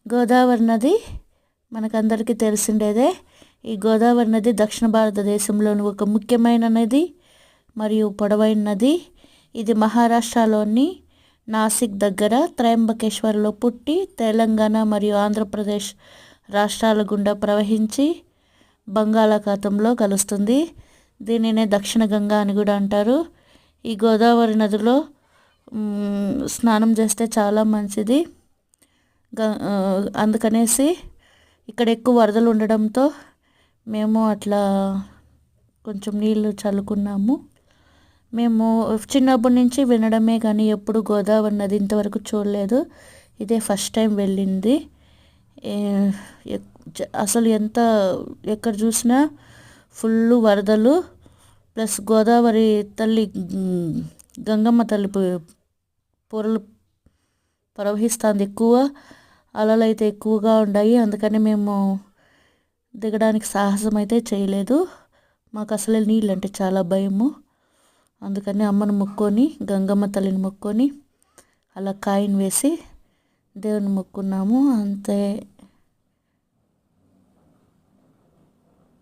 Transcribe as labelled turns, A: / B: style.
A: గోదావరి నది మనకందరికీ తెలిసిండేదే. ఈ గోదావరి నది దక్షిణ భారతదేశంలోని ఒక ముఖ్యమైన నది మరియు పొడవైన నది. ఇది మహారాష్ట్రలోని నాసిక్ దగ్గర త్రయంబకేశ్వర్లో పుట్టి తెలంగాణ మరియు ఆంధ్రప్రదేశ్ రాష్ట్రాల గుండా ప్రవహించి బంగాళాఖాతంలో కలుస్తుంది. దీనినే దక్షిణ గంగా అని కూడా అంటారు. ఈ గోదావరి నదిలో స్నానం చేస్తే చాలా మంచిది. అందుకనేసి ఇక్కడ ఎక్కువ వరదలు ఉండడంతో మేము అట్లా కొంచెం నీళ్ళు చల్లుకున్నాము. మేము చిన్నప్పటి నుంచి వినడమే కానీ ఎప్పుడు గోదావరి నది ఇంతవరకు చూడలేదు. ఇదే ఫస్ట్ టైం వెళ్ళింది. అసలు ఎక్కడ చూసినా ఫుల్ వరదలు, ప్లస్ గోదావరి తల్లి గంగమ్మ తల్లి పొరలు ప్రవహిస్తుంది. ఎక్కువ అలలు అయితే ఎక్కువగా ఉన్నాయి. అందుకని మేము దిగడానికి సాహసం అయితే చేయలేదు. మాకు అసలే నీళ్ళు అంటే చాలా భయము. అందుకని అమ్మను మొక్కొని గంగమ్మ తల్లిని మొక్కొని అలా కాయిన్ వేసి దేవుని మొక్కున్నాము. అంతే.